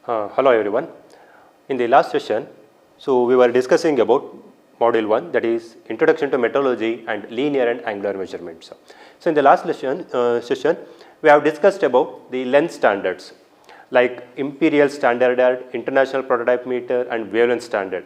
Hello everyone. In the last session, we were discussing about module 1, that is Introduction to Metrology and Linear and Angular Measurements. So in the last session, we have discussed about the length standards like imperial standard, international prototype meter and wavelength standard.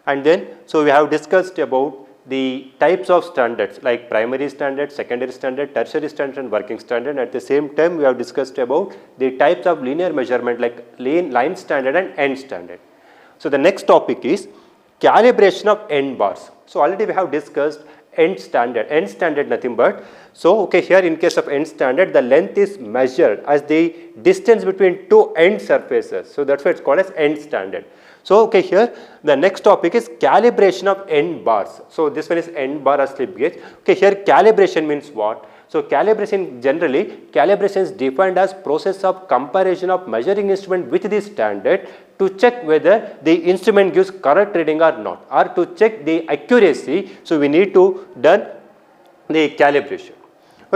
And then, we have discussed about the types of standards like primary standard, secondary standard, tertiary standard and working standard. At the same time, we have discussed about the types of linear measurement like line standard and end standard. So the next topic is calibration of N bars. So already we have discussed end standard nothing but, here in case of end standard, the length is measured as the distance between two end surfaces. So that's why it's called as end standard. So here the next topic is calibration of N bars. So this one is N bar or slip gauge. Here calibration means what? So calibration is defined as process of comparison of measuring instrument with the standard to check whether the instrument gives correct reading or not, or to check the accuracy. So we need to done the calibration.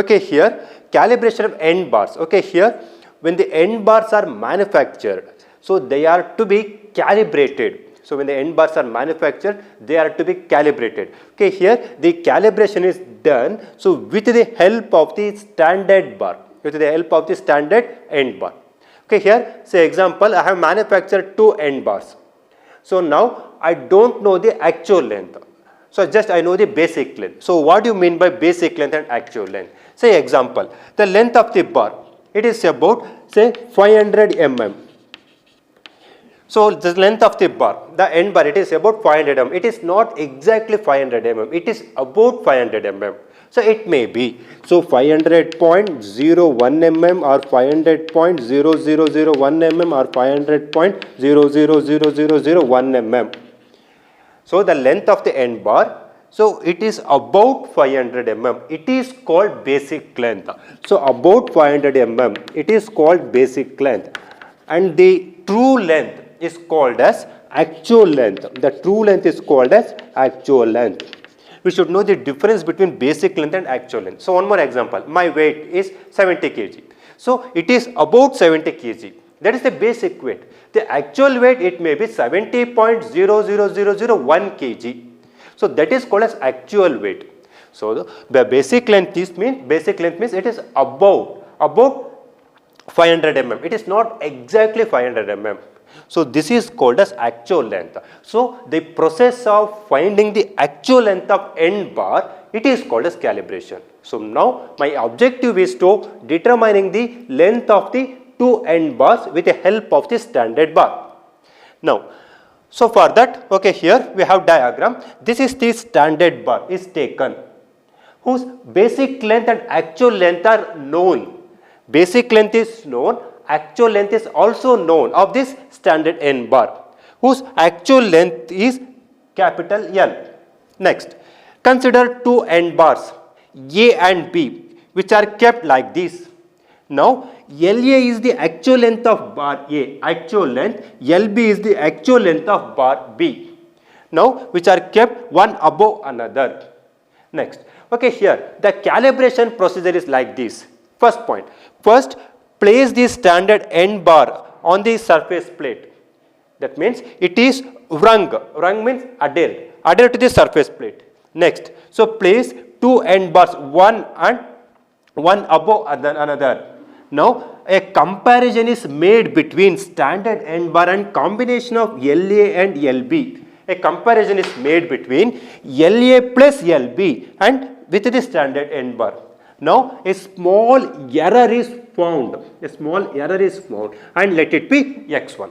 Here calibration of N bars. Here when the N bars are manufactured, so they are to be calibrated. So when the N bars are manufactured, they are to be calibrated. Here the calibration is done with the help of the standard bar, with the help of the standard N bar. Here say example, I have manufactured two N bars. So now I don't know the actual length. So just I know the basic length. So what do you mean by basic length and actual length? Say example, the length of the bar, it is about say 500 mm. So the length of the bar, the N bar, it is about 500 mm. It is not exactly 500 mm. It is about 500 mm. So it may be 500.01 mm or 500.0001 mm or 500.000001 mm. So the length of the N bar, so it is about 500 mm. It is called basic length. So about 500 mm, it is called basic length. And the true length is called as actual length. The true length is called as actual length. We should know the difference between basic length and actual length. So one more example, my weight is 70 kg. So it is about 70 kg. That is the basic weight. The actual weight, it may be 70.00001 kg. So that is called as actual weight. So the basic length means it is about 500 mm. It is not exactly 500 mm. So this is called as actual length. So the process of finding the actual length of N bar, it is called as calibration. So now my objective is to determining the length of the two N bars with the help of the standard bar. Now, so for that, here we have diagram. This is the standard bar is taken, whose basic length and actual length are known. Basic length is known, actual length is also known of this standard N bar, whose actual length is capital L. Next, consider two N bars A and B, which are kept like this. Now, LA is the actual length of bar A, actual length, LB is the actual length of bar B. Now, which are kept one above another. Next, here the calibration procedure is like this. First point, first place the standard N bar on the surface plate. That means it is rung. Rung means adhered to the surface plate. Next, so place two N bars, one above another. Now a comparison is made between standard N bar and combination of LA and LB. A comparison is made between LA plus LB and with the standard N bar. Now a small error is found. And let it be x1.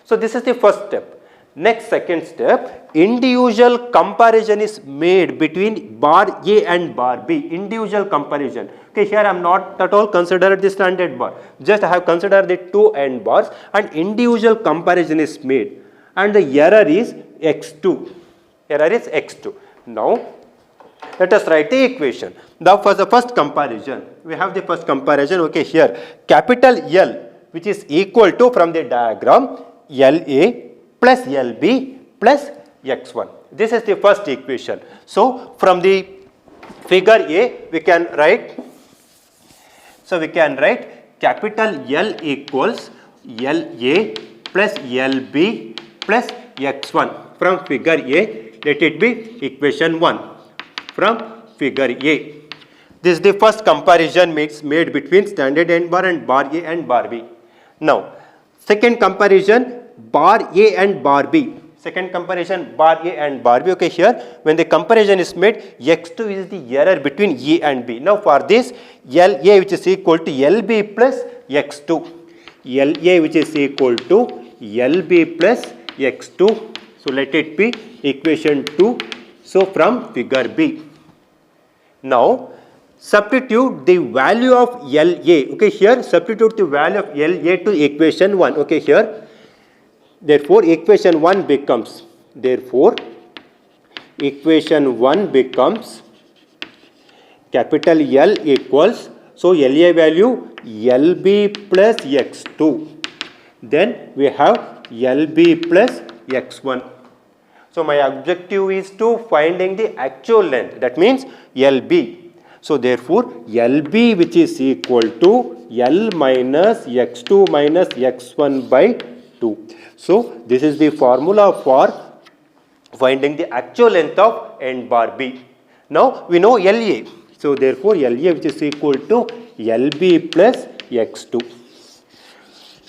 So this is the first step. Next, second step, individual comparison is made between bar A and bar B. Individual comparison. Here I am not at all considered the standard bar. Just I have considered the two N bars and individual comparison is made. And the error is x2. Now, let us write the equation. Now for the first comparison, we have the first comparison, here, capital L, which is equal to, from the diagram, LA plus LB plus x1. This is the first equation. So from the figure A, we can write capital L equals LA plus LB plus X1 from figure A. Let it be equation 1 from figure A. This is the first comparison made between standard N bar and bar A and bar B. Now, second comparison bar A and bar B. Second comparison bar A and bar B. Okay, here when the comparison is made, X2 is the error between A and B. Now, for this LA which is equal to LB plus X2. LA which is equal to LB plus X2. So, let it be equation 2. So, from figure B. Now, substitute the value of LA. Okay, here substitute the value of LA to equation 1. Okay, here. Therefore, equation 1 becomes, capital L equals, so LA value LB plus X2. Then we have LB plus X1. So, my objective is to finding the actual length, that means LB. So, therefore, LB which is equal to L minus X2 minus X1 by 2. So, this is the formula for finding the actual length of N bar B. Now, we know LA. So, therefore, LA which is equal to LB plus X2.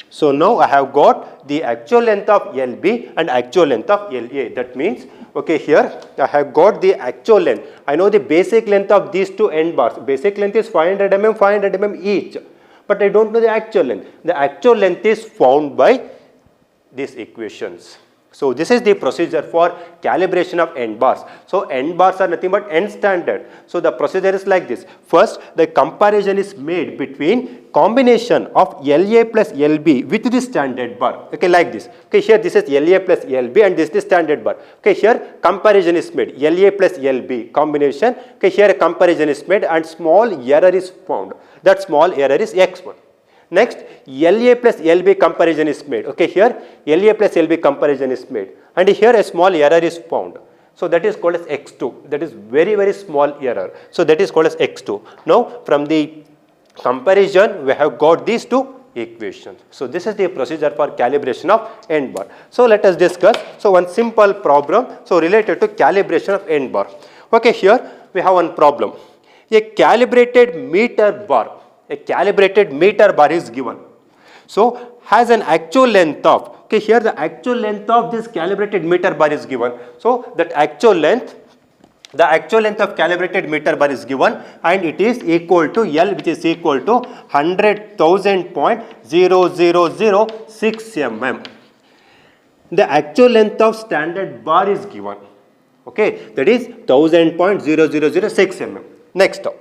So, now I have got the actual length of LB and actual length of LA. That means, okay, here I have got the actual length. I know the basic length of these two N bars. Basic length is 500 mm, 500 mm each. But I don't know the actual length. The actual length is found by these equations. So, this is the procedure for calibration of N bars. So, N bars are nothing but N standard. So, the procedure is like this. First, the comparison is made between combination of LA plus LB with the standard bar. Okay, like this. Okay, here this is LA plus LB and this is the standard bar. Okay, here comparison is made, LA plus LB combination. Okay, here a comparison is made and small error is found. That small error is X1. Next, LA plus LB comparison is made. Okay, here LA plus LB comparison is made and here a small error is found. So, that is called as X2. That is very, very small error. So, that is called as X2. Now, from the comparison, we have got these two equations. So, this is the procedure for calibration of N bar. So, let us discuss. So, one simple problem, so related to calibration of N bar. Okay, here we have one problem. A calibrated meter bar. A calibrated meter bar is given. So, has an actual length of, okay, here the actual length of this calibrated meter bar is given. So, that actual length, the actual length of calibrated meter bar is given and it is equal to L, which is equal to 100,000.0006 mm. The actual length of standard bar is given. Okay, that is 1000.0006 mm. Next up.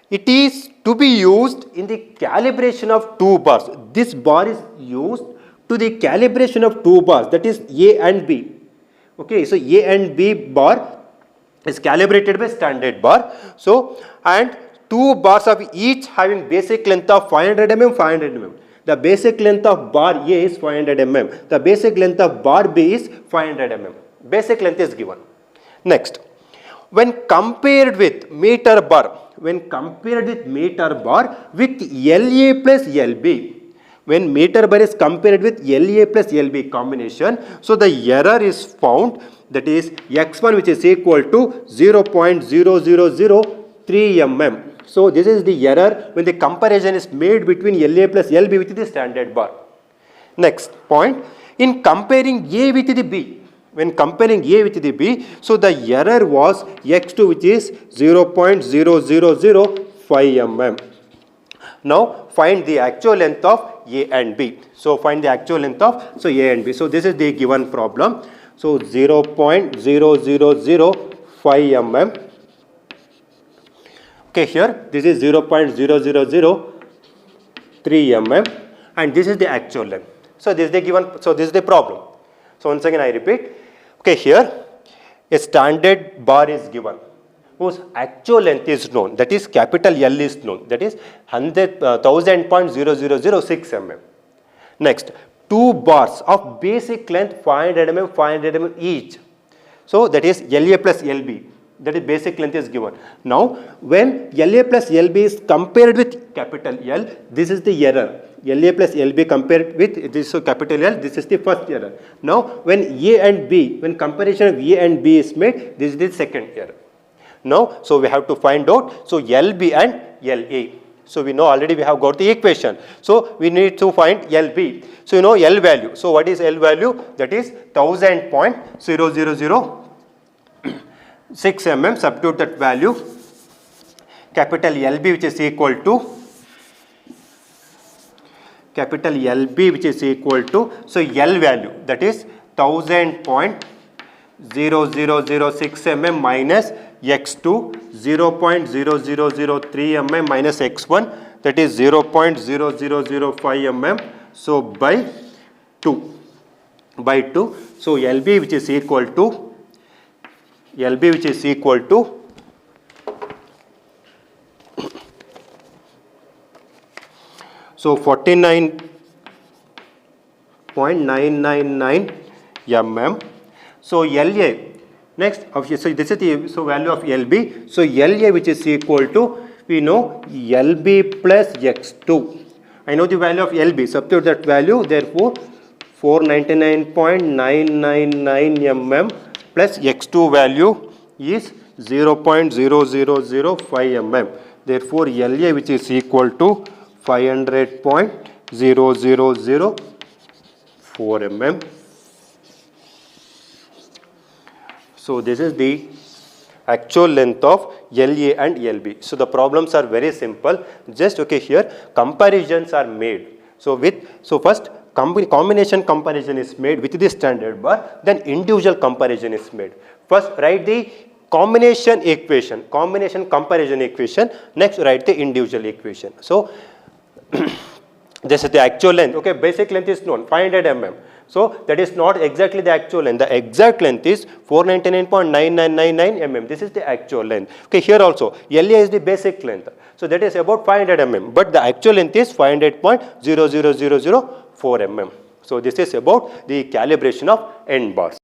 It is to be used in the calibration of two bars. This bar is used to the calibration of two bars, that is A and B. Okay, so A and B bar is calibrated by standard bar. So, and two bars of each having basic length of 500 mm, 500 mm. The basic length of bar A is 500 mm. The basic length of bar B is 500 mm. Basic length is given. Next, when compared with meter bar, with LA plus LB, when meter bar is compared with LA plus LB combination, so the error is found, that is X1 which is equal to 0.0003 mm. So, this is the error when the comparison is made between LA plus LB with the standard bar. Next point, in comparing A with the B, when comparing A with the B, so the error was X2 which is 0.0005 mm. Now, find the actual length of A and B. So, find the actual length of A and B. So, this is the given problem. So, 0.0005 mm. Okay, here this is 0.0003 mm and this is the actual length. So, this is the given, so this is the problem. So, once again I repeat, okay, here a standard bar is given whose actual length is known, that is capital L is known, that is 1000.0006 mm. Next, two bars of basic length 500 mm, 500 mm each. So, that is LA plus LB. that is basic length is given. Now when LA plus LB is compared with capital L, this is the error. LA plus LB compared with this, so capital L, this is the first error. Now when A and B, when comparison of A and B is made, this is the second error. Now, so we have to find out, so LB and LA. So we know already we have got the equation. So we need to find LB. So you know L value. So what is L value? That is 1000.0006 mm. Substitute that value. Capital LB which is equal to capital LB which is equal to, so L value, that is 1000.0006 mm minus x2 0.0003 mm minus x1, that is 0.0005 mm. So by 2. So LB which is equal to so 49.999 mm. So LA next, so this is the value of LB. So LA which is equal to, we know LB plus x2. I know the value of LB. Substitute that value. Therefore 499.999 mm plus x2 value is 0.0005 mm. Therefore LA which is equal to 500.0004 mm. So this is the actual length of LA and LB. So the problems are very simple. Just here comparisons are made. So first combination comparison is made with the standard bar, then individual comparison is made. First write the combination comparison equation, next write the individual equation. So this is the actual length. Okay, basic length is known 500 mm. So that is not exactly the actual length. The exact length is 499.9999 mm. This is the actual length. Okay, here also LA is the basic length. So that is about 500 mm. But the actual length is 500.00004 mm. So this is about the calibration of N bars.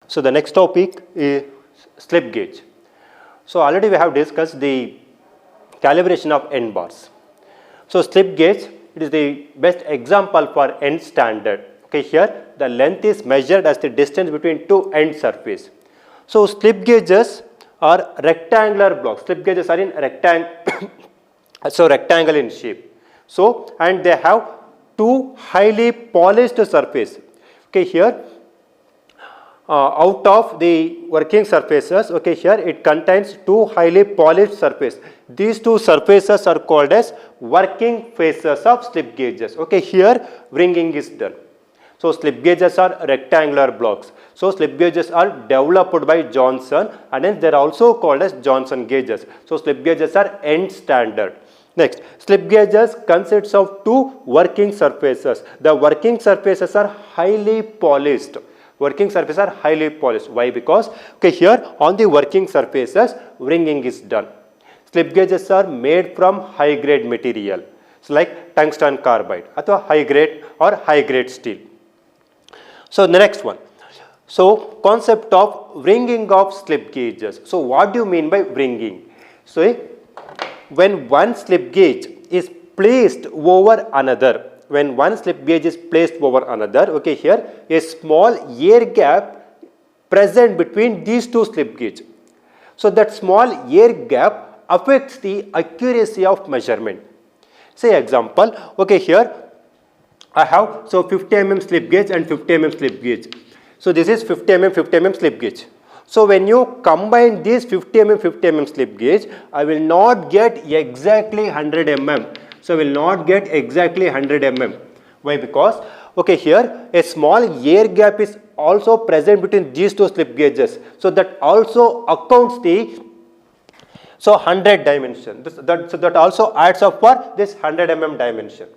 So the next topic is slip gauge. So already we have discussed the calibration of N bars. So slip gauge, it is the best example for N standard. Okay, here the length is measured as the distance between two end surface. So slip gauges are rectangular blocks. Slip gauges are in rectangle in shape. So and they have two highly polished surface. Okay, here out of the working surfaces, okay, here it contains two highly polished surfaces. These two surfaces are called as working faces of slip gauges. Okay, here ringing is done. So slip gauges are rectangular blocks. So slip gauges are developed by Johnson, and then they are also called as Johnson gauges. So slip gauges are N standard. Next, slip gauges consists of two working surfaces. The working surfaces are highly polished. Working surfaces are highly polished. Why? Because okay, here on the working surfaces ringing is done. Slip gauges are made from high grade material, so like tungsten carbide or high grade steel. So the next one. So concept of ringing of slip gauges. So what do you mean by ringing? So when one slip gauge is placed over another, okay, here a small air gap present between these two slip gauges. So that small air gap affects the accuracy of measurement. Say example, okay, here I have 50 mm slip gauge and 50 mm slip gauge. So this is 50 mm slip gauge. So when you combine these 50 mm slip gauge, I will not get exactly 100 mm. So I will not get exactly 100 mm. Why? Because okay, here a small air gap is also present between these two slip gauges. So that also accounts the 100 dimension. So that also adds up for this 100 mm dimension.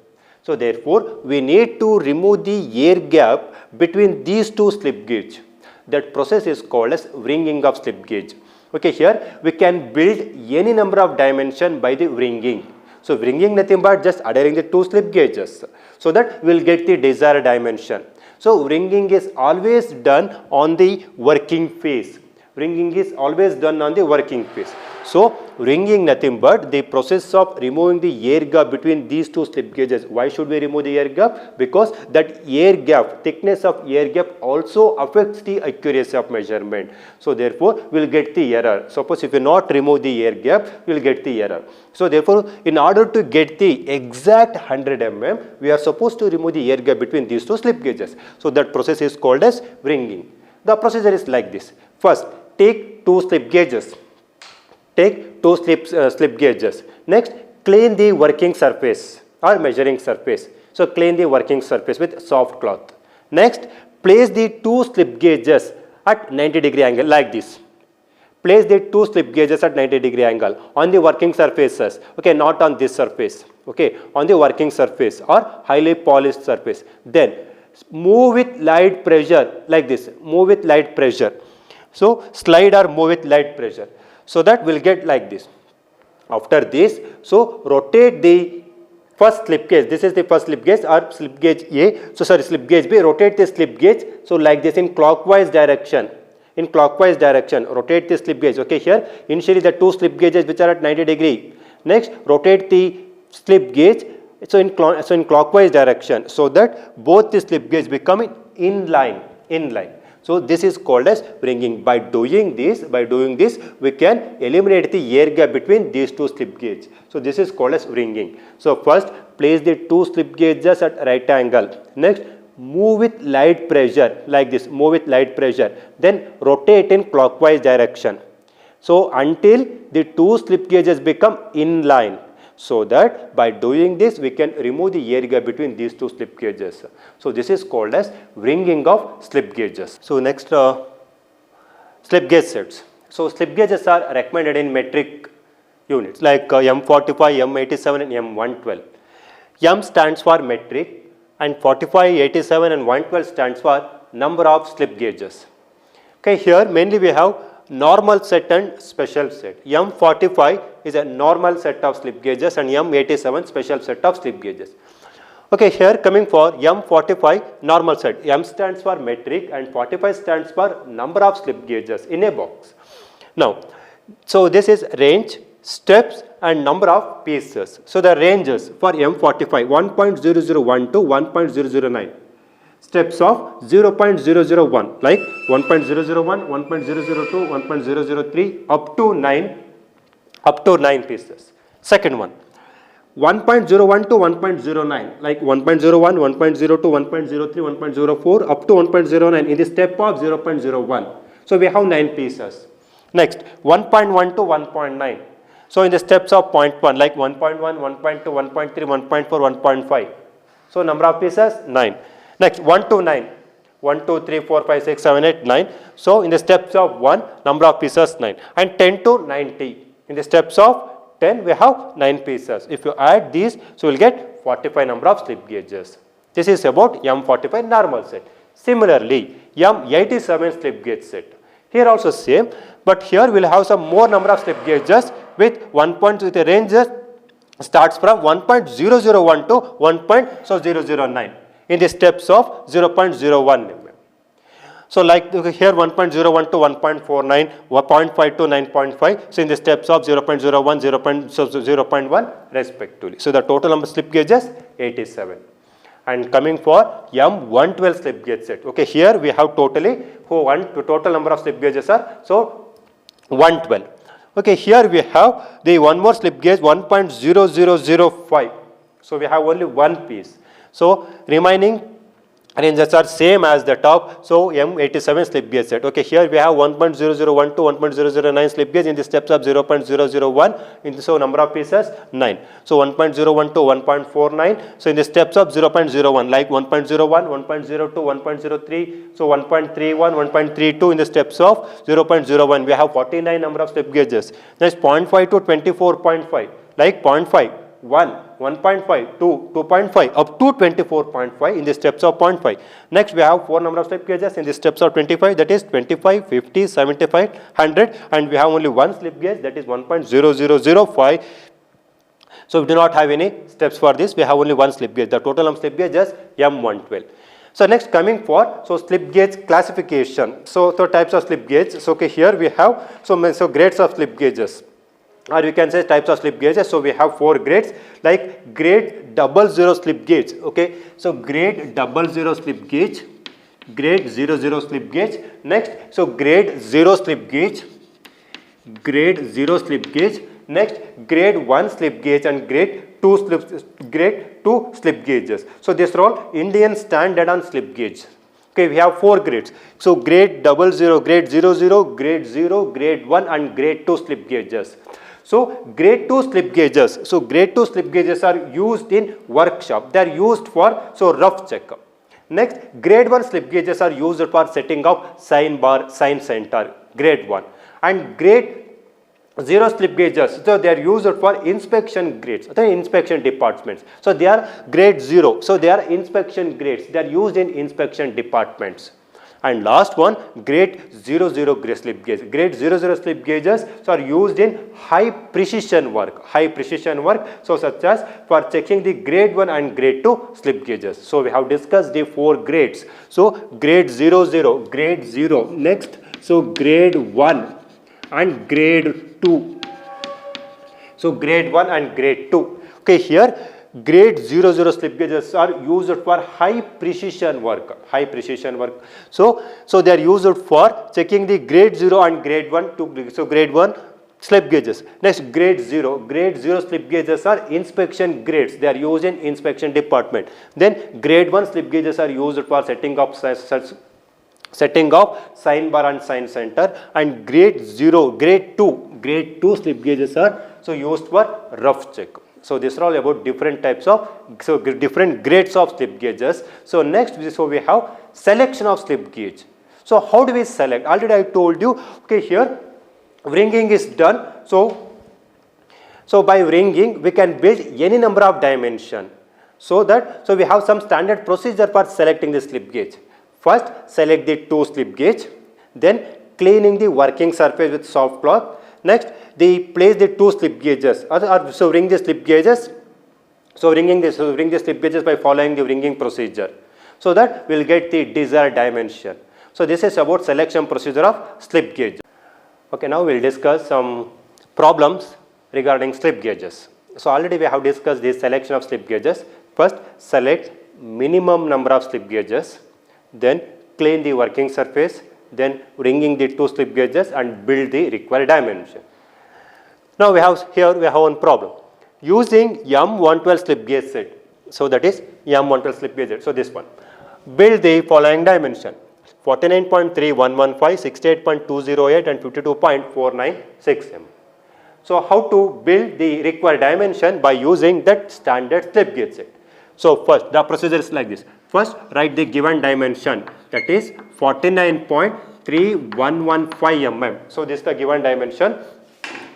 So therefore, we need to remove the air gap between these two slip gauge. That process is called as wringing of slip gauge. Okay, here we can build any number of dimension by the wringing. So wringing nothing but just adhering the two slip gauges, so that we will get the desired dimension. So wringing is always done on the working phase. Wringing is always done on the working phase. So wringing nothing but the process of removing the air gap between these two slip gauges. Why should we remove the air gap? Because that air gap, thickness of air gap also affects the accuracy of measurement. So therefore we will get the error. Suppose if you not remove the air gap, we will get the error. So therefore, in order to get the exact 100 mm, we are supposed to remove the air gap between these two slip gauges. So that process is called as wringing. The procedure is like this. First, take two slip gauges. Take two slip gauges. Next, clean the working surface or measuring surface. So clean the working surface with soft cloth. Next, place the two slip gauges at 90-degree angle like this. Place the two slip gauges at 90-degree angle on the working surfaces. Okay, not on this surface. Okay, on the working surface or highly polished surface. Then move with light pressure like this. Move with light pressure. So slide or move with light pressure. So that will get like this. After this, so rotate the first slip gauge. This is the first slip gauge or slip gauge A. So sorry, slip gauge B. Rotate the slip gauge. So like this in clockwise direction. In clockwise direction, rotate the slip gauge. Okay, here initially the two slip gauges which are at 90-degree. Next, rotate the slip gauge. So in clockwise direction, so that both the slip gauge become in line. So this is called as wringing. By doing this, we can eliminate the air gap between these two slip gauge. So this is called as wringing. So first, place the two slip gauges at right angle. Next, move with light pressure like this. Move with light pressure. Then rotate in clockwise direction. So until the two slip gauges become in line. So that by doing this, we can remove the air gap between these two slip gauges. So this is called as wringing of slip gauges. So next, slip gauge sets. So slip gauges are recommended in metric units like M45, M87 and M112. M stands for metric and 45, 87 and 112 stands for number of slip gauges. Okay, here mainly we have normal set and special set. M45 is a normal set of slip gauges and M87 special set of slip gauges. Okay, here coming for M45 normal set. M stands for metric and 45 stands for number of slip gauges in a box. Now, so this is range, steps and number of pieces. So the ranges for M45 1.0012 to 1.009. Steps of 0.001 like 1.001, 1.002, 1.003 up to 9 pieces. Second one, 1.01 to 1.09 like 1.01, 1.02, 1.03, 1.04 up to 1.09 in the step of 0.01. So we have 9 pieces. Next, 1.1 to 1.9. So in the steps of 0.1 like 1.1, 1.2, 1.3, 1.4, 1.5. So number of pieces 9. Next, 1 to 9. 1, 2, 3, 4, 5, 6, 7, 8, 9. So in the steps of 1, number of pieces 9. And 10 to 90. In the steps of 10, we have 9 pieces. If you add these, so we will get 45 number of slip gauges. This is about M45 normal set. Similarly, M87 slip gauge set. Here also same, but here we will have some more number of slip gauges with 1 point with a range starts from 1.001 to 1.009 in the steps of 0.01 mm. So like here 1.01 to 1.49, 1.5 to 9.5. So in the steps of 0.01, 0.1 respectively. So the total number of slip gauges 87. And coming for M112 slip gauge set. Okay, here we have totally total number of slip gauges are so 112. Okay, here we have the one more slip gauge 1.0005. So we have only one piece. So remaining ranges are same as the top. So M87 slip gauge set. Okay, here we have 1.0012, 1.009 slip gauge in the steps of 0.001. So number of pieces 9. So 1.012, 1.49. So in the steps of 0.01 like 1.01, 1.02, 1.03. So 1.31, 1.32 in the steps of 0.01. We have 49 number of slip gauges. Next 0.5 to 24.5 like 0.5. 1, 1.5, 2, 2.5 up to 24.5 in the steps of 0.5. Next we have 4 number of slip gauges in the steps of 25, that is 25, 50, 75, 100, and we have only one slip gauge, that is 1.0005. So we do not have any steps for this, we have only one slip gauge. The total number of slip gauges M112. So next coming for slip gauge classification. So types of slip gauge. So okay, here we have so grades of slip gauges, or you can say types of slip gauges. So we have 4 grades, like grade 00 slip gauge. Okay, so grade 00 slip gauge, grade 00 slip gauge. Next, so grade 0 slip gauge, grade 0 slip gauge. Next, grade 1 slip gauge and grade 2 slip gauges. So these are all Indian standard on slip gauge. Okay, we have 4 grades. So grade 00, grade 00, grade 0, grade 1 and grade 2 slip gauges. So grade 2 slip gauges. So grade 2 slip gauges are used in workshop. They are used for rough check. Next, grade 1 slip gauges are used for setting up sign bar, sign center, grade 1. And grade 0 slip gauges, so they are used for inspection grades, the inspection departments. So they are grade 0. So they are inspection grades. They are used in inspection departments. And last one, grade 00 slip gauge. Grade 00 slip gauges are used in high precision work. So such as for checking the grade 1 and grade 2 slip gauges. So we have discussed the 4 grades. So grade 00, grade 0. Next, so grade 1 and grade 2. So grade 1 and grade 2. Okay, here grade 00 slip gauges are used for high precision work. So they are used for checking the grade 0 and grade 1 so grade 1 slip gauges. Next, grade 0 slip gauges are inspection grades. They are used in inspection department. Then grade 1 slip gauges are used for setting up sign bar and sign center, and grade 2 slip gauges are used for rough check. So these are all about different types of different grades of slip gauges. So next, we have selection of slip gauge. So how do we select? Already I told you. Okay, here ringing is done. So by ringing we can build any number of dimension. So we have some standard procedure for selecting the slip gauge. First, select the 2 slip gauge, then cleaning the working surface with soft cloth. Next, they place the 2 slip gauges, so ring the slip gauges. So ring the slip gauges by following the ringing procedure, so that we will get the desired dimension. So this is about selection procedure of slip gauge. Okay, now we will discuss some problems regarding slip gauges. So already we have discussed the selection of slip gauges. First, select minimum number of slip gauges, then clean the working surface, then ringing the 2 slip gauges and build the required dimension. Now we have one problem. Using M112 slip gauge set, so that is M112 slip gauge set, so this one. Build the following dimension: 49.3115, 68.208 and 52.496 m. So how to build the required dimension? By using that standard slip gauge set. So first, the procedure is like this. First, write the given dimension, that is 49.3115 mm. So this is the given dimension,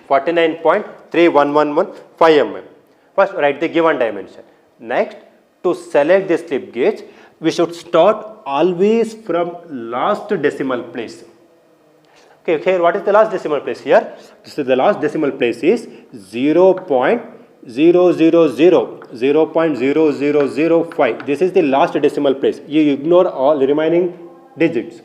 49.3115 mm. First, write the given dimension. Next, to select the slip gauge, we should start always from last decimal place. Okay, here what is the last decimal place here? This is the last decimal place is 0.0005. This is the last decimal place. You ignore all the remaining digits.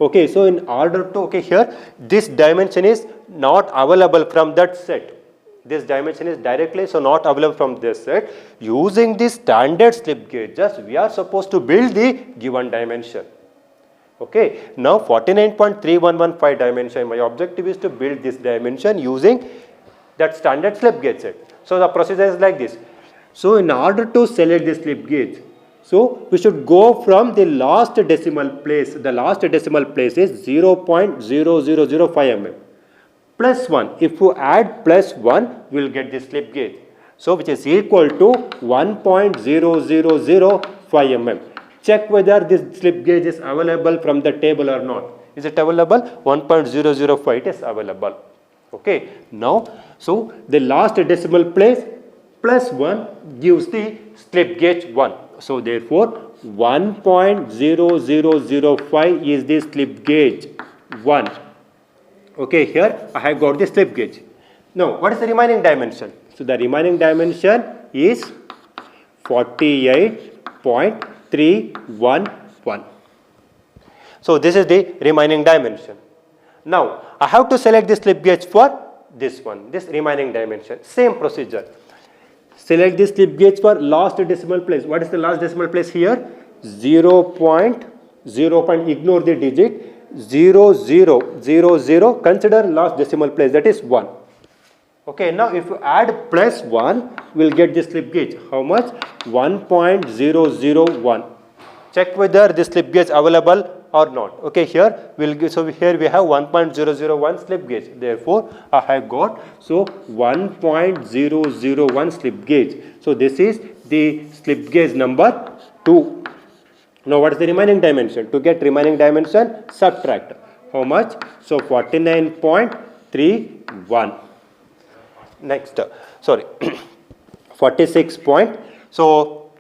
Okay, so in order to, here this dimension is not available from that set. This dimension is directly not available from this set. Using the standard slip gauges, we are supposed to build the given dimension. Okay, now 49.3115 dimension, my objective is to build this dimension using that standard slip gauge set. So the procedure is like this. So in order to select the slip gauge, so we should go from the last decimal place. The last decimal place is 0.0005 mm. Plus 1. If you add plus 1, we will get the slip gauge. So which is equal to 1.0005 mm. Check whether this slip gauge is available from the table or not. Is it available? 1.005, it is available. Okay. Now, so the last decimal place plus 1 gives the slip gauge 1. So therefore, 1.0005 is the slip gauge 1. Okay, here I have got the slip gauge. Now, what is the remaining dimension? So the remaining dimension is 48.311. So this is the remaining dimension. Now, I have to select the slip gauge for this one, this remaining dimension. Same procedure. Select the slip gauge for last decimal place. What is the last decimal place here? 0.0. Ignore the digit. 0000. Consider last decimal place, that is 1. Okay, now if you add plus 1, we will get the slip gauge. How much? 1.001. Check whether the slip gauge available or not. Okay, here we'll give, so here we have 1.001 slip gauge. Therefore, I have got 1.001 slip gauge. So this is the slip gauge number 2. Now what is the remaining dimension? To get remaining dimension, subtract. How much? So 49.31. Next, 46 point. So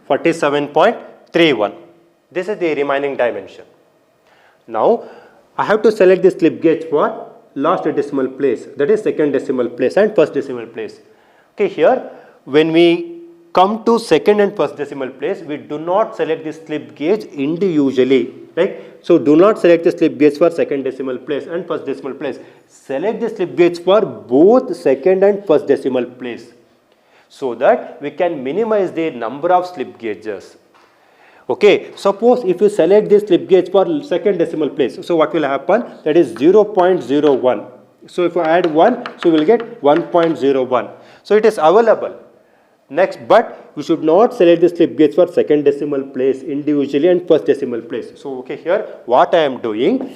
47.31. This is the remaining dimension. Now I have to select the slip gauge for last decimal place, that is second decimal place and first decimal place. Okay, here when we come to second and first decimal place, we do not select the slip gauge individually. Right? So do not select the slip gauge for second decimal place and first decimal place. Select the slip gauge for both second and first decimal place, so that we can minimize the number of slip gauges. Okay, suppose if you select this slip gauge for second decimal place, so what will happen? That is 0.01. So if you add 1, so we will get 1.01. So it is available. Next, but we should not select the slip gauge for second decimal place individually and first decimal place. So okay, here what I am doing,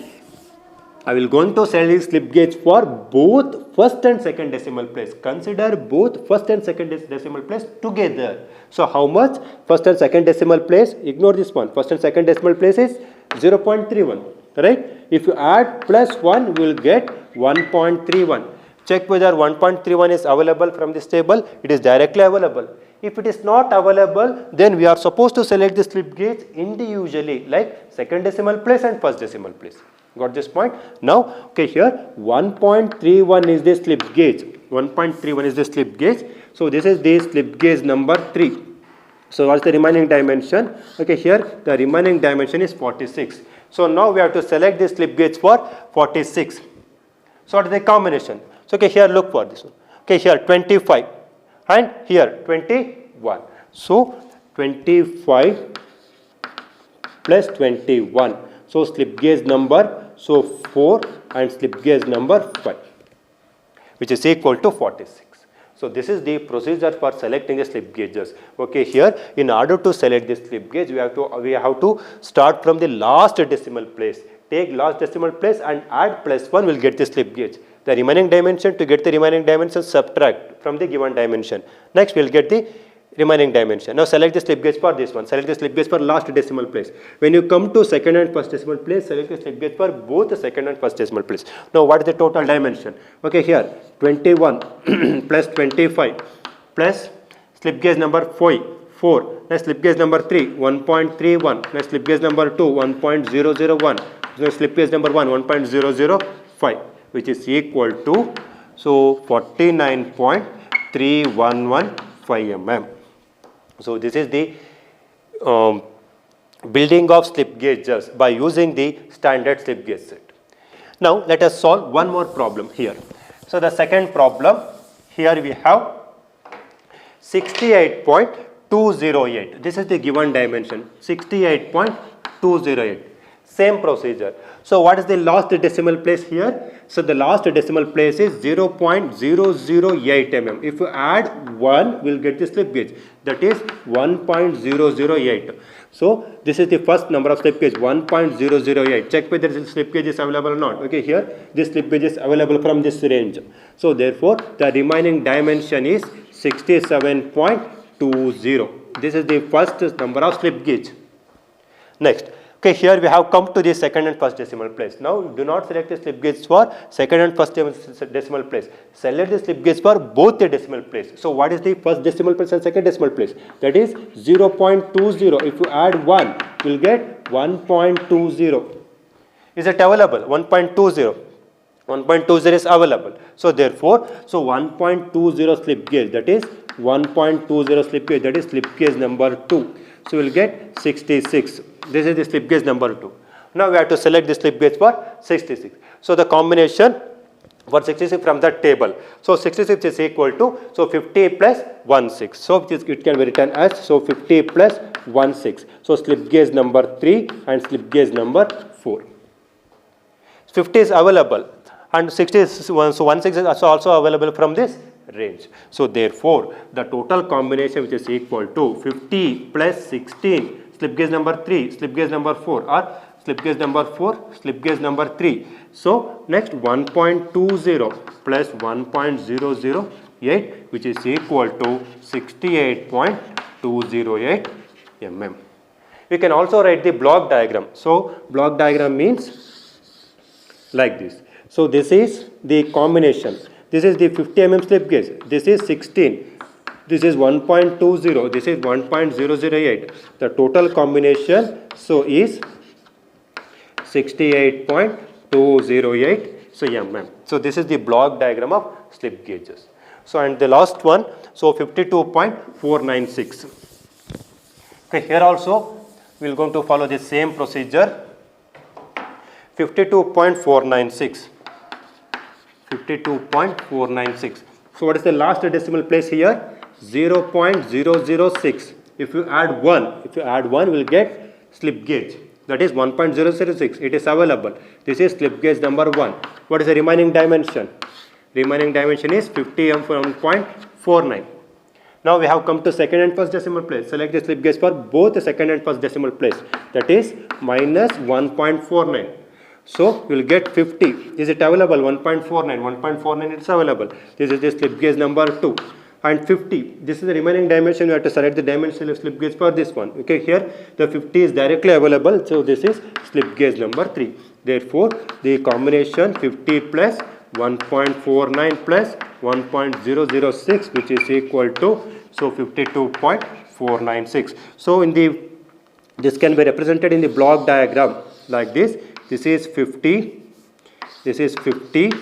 I will going to select the slip gauge for both first and second decimal place. Consider both first and second decimal place together. So how much? First and second decimal place, ignore this one. First and second decimal place is 0.31. Right? If you add plus 1, we will get 1.31. Check whether 1.31 is available from this table. It is directly available. If it is not available, then we are supposed to select the slip gauge individually, like second decimal place and first decimal place. Got this point? Now, okay, here 1.31 is the slip gauge. 1.31 is the slip gauge. So this is the slip gauge number 3. So what's the remaining dimension? Okay, here the remaining dimension is 46. So now we have to select the slip gauge for 46. So what is the combination? So okay, here look for this one. Okay, here 25 and here 21. So 25 plus 21. So slip gauge number 4 and slip gauge number 5, which is equal to 46. So this is the procedure for selecting the slip gauges. Okay, here in order to select the slip gauge, we have to start from the last decimal place. Take last decimal place and add plus 1, will get the slip gauge. The remaining dimension, to get the remaining dimension, subtract from the given dimension. Next we will get the remaining dimension. Now select the slip gauge for this one. Select the slip gauge for last decimal place. When you come to second and first decimal place, select the slip gauge for both the second and first decimal place. Now what is the total dimension? Okay, here 21 plus 25 plus slip gauge number 4. Next slip gauge number 3, 1.31. Next slip gauge number 2, 1.001. Next slip gauge number 1, 1.005. Which is equal to 49.311 mm. So this is the building of slip gauges by using the standard slip gauge set. Now let us solve one more problem here. So the second problem, here we have 68.2 68.208. This is the given dimension, 68.208. Same procedure. So what is the last decimal place here? So the last decimal place is 0.008 mm. If you add 1, we'll get the slip gauge. That is 1.008. So this is the first number of slip gauge, 1.008. Check whether this slip gauge is available or not. Okay, here this slip gauge is available from this range. So therefore the remaining dimension is 67.20. This is the first number of slip gauge. Next. Okay, here we have come to the second and first decimal place. Now do not select the slip gauge for second and first decimal place. Select the slip gauge for both the decimal place. So what is the first decimal place and second decimal place? That is 0.20. If you add 1, you will get 1.20. Is it available? 1.20. 1.20 is available. So therefore, 1.20 slip gauge, that is 1.20 slip gauge, that is slip gauge number 2. So we will get 66. This is the slip gauge number 2. Now we have to select the slip gauge for 66. So the combination for 66 from that table. So 66 is equal to 50 plus 16. So it can be written as 50 plus 16. So slip gauge number 3 and slip gauge number 4. 50 is available and 60 is 16 is also available from this range. So therefore the total combination which is equal to 50 plus 16, slip gauge number 3, slip gauge number 4, or slip gauge number 4, slip gauge number 3. So next 1.20 plus 1.008, which is equal to 68.208 mm. We can also write the block diagram. So block diagram means like this. So this is the combination. This is the 50 mm slip gauge. This is 16. This is 1.20. This is 1.008. The total combination is 68.208 mm. So this is the block diagram of slip gauges. So and the last one, 52.496. Okay, here also we are going to follow the same procedure. 52.496. 52.496. So what is the last decimal place here? 0.006. If you add 1, we will get slip gauge. That is 1.006. It is available. This is slip gauge number 1. What is the remaining dimension? Remaining dimension is 51.49. Now we have come to second and first decimal place. Select the slip gauge for both the second and first decimal place. That is minus 1.49. So we will get 50. Is it available? 1.49. 1.49 is available. This is the slip gauge number 2. And 50. This is the remaining dimension. We have to select the dimension of slip gauge for this one. Okay, here the 50 is directly available. So this is slip gauge number 3. Therefore, the combination 50 plus 1.49 plus 1.006, which is equal to 52.496. So this can be represented in the block diagram like this. This is 50, this is 50,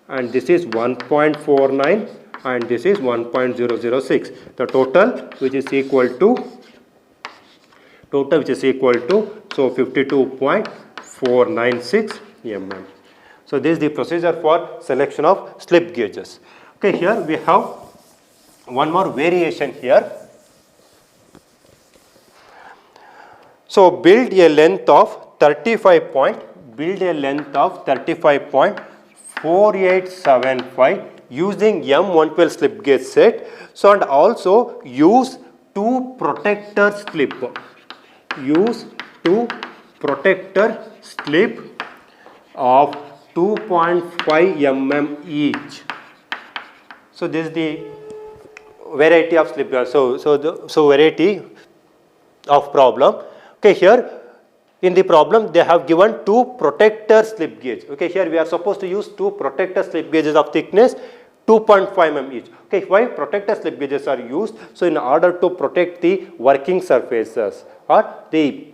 and this is 1.49, and this is 1.006. The total which is equal to 52.496 mm. So this is the procedure for selection of slip gauges. Okay, here we have one more variation here. So build a length of 35.4875 using M112 slip gauge set. So and also use 2 protector slip. Use 2 protector slip of 2.5 mm each. So this is the variety of slip gauge. So variety of problem. Okay, here in the problem they have given 2 protector slip gauge. Okay, here we are supposed to use 2 protector slip gauges of thickness 2.5 mm each. Okay, why protector slip gauges are used? So in order to protect the working surfaces or the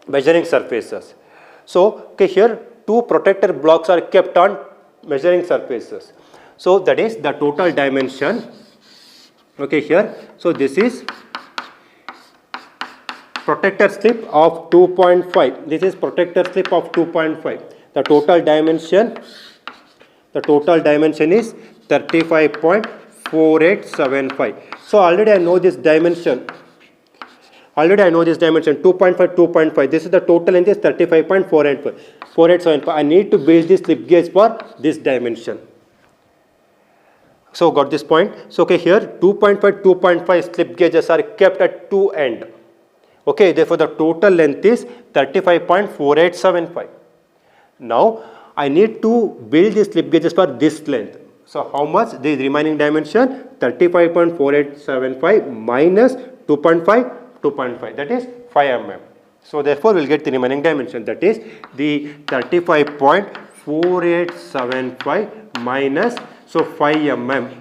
measuring surfaces. So okay, here 2 protector blocks are kept on measuring surfaces. So that is the total dimension. Okay, here. So this is protector slip of 2.5. This is protector slip of 2.5. The total dimension is 35.4875. So already I know this dimension. Already I know this dimension 2.5, 2.5. This is the total length is 35.4875. I need to build this slip gauge for this dimension. So got this point. So okay, here 2.5, 2.5 slip gauges are kept at two ends. Okay, therefore the total length is 35.4875. Now I need to build the slip gauges for this length. So how much? The remaining dimension 35.4875 minus 2.5, 2.5, that is 5 mm. So therefore we will get the remaining dimension, that is the 35.4875 minus, so 5 mm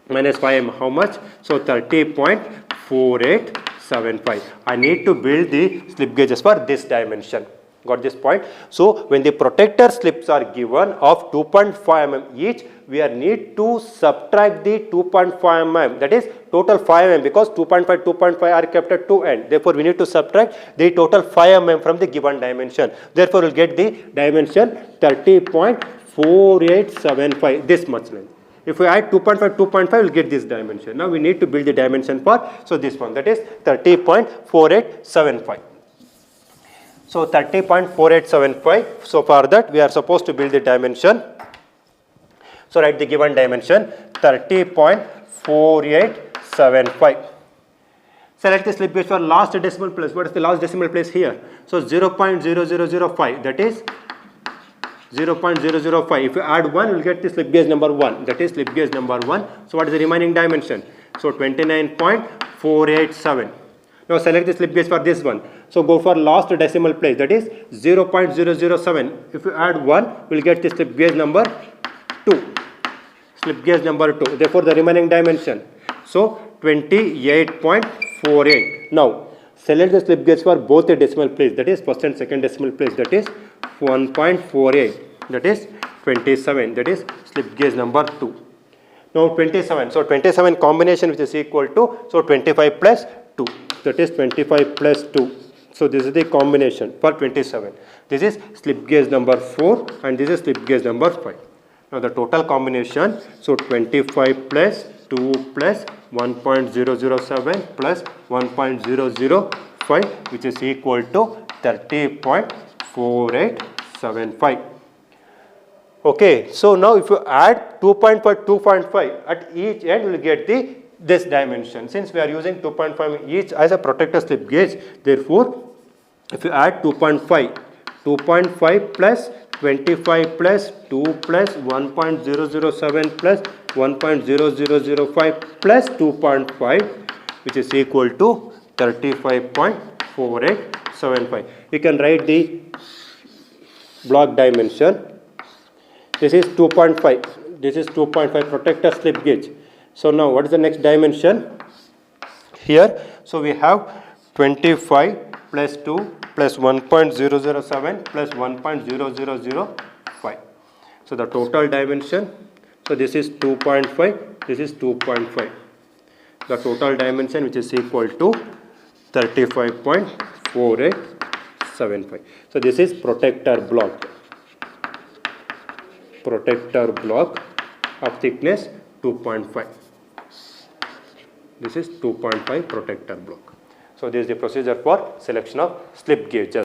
minus 5 mm, how much? So 30.4875. I need to build the slip gauges for this dimension. Got this point? So when the protector slips are given of 2.5 mm each, we are need to subtract the 2.5 mm, that is total 5 mm, because 2.5, 2.5 are kept at two ends. Therefore we need to subtract the total 5 mm from the given dimension. Therefore we will get the dimension 30.4875, this much length. If we add 2.5, 2.5, we will get this dimension. Now we need to build the dimension for, so this one, that is 30.4875. So 30.4875. So for that we are supposed to build the dimension. So write the given dimension 30.4875. Select the slip gauge for last decimal place. What is the last decimal place here? So 0.0005, that is 0.005. If you add 1, you will get the slip gauge number 1, that is slip gauge number 1. So what is the remaining dimension? So 29.487. Now select the slip gauge for this one. So go for last decimal place, that is 0.007. If you add 1, we will get the slip gauge number 2. Slip gauge number 2. Therefore the remaining dimension, so 28.48. Now select the slip gauge for both the decimal place, that is first and second decimal place, that is 1.48, that is 27, that is slip gauge number 2. Now 27, so 27 combination which is equal to, so 25 plus 2, that is 25 plus 2. So this is the combination for 27. This is slip gauge number 4 and this is slip gauge number 5. Now the total combination, so 25 plus 2 plus 1.007 plus 1.005, which is equal to 30.4875. Okay, so now if you add 2.5, 2.5 at each end, you will get this dimension. Since we are using 2.5 each as a protector slip gauge, therefore if you add 2.5 plus 25 plus 2 plus 1.007 plus 1.0005 plus 2.5, which is equal to 35.4875. You can write the block dimension. This is 2.5. This is 2.5 protector slip gauge. So now what is the next dimension? Here, so we have 25 plus 2 plus 1.007 plus 1.0005. So the total dimension, so this is 2.5, this is 2.5. The total dimension which is equal to 35.4875. So this is protector block. Protector block of thickness 2.5. This is 2.5 protector block. So this is the procedure for selection of slip gauges.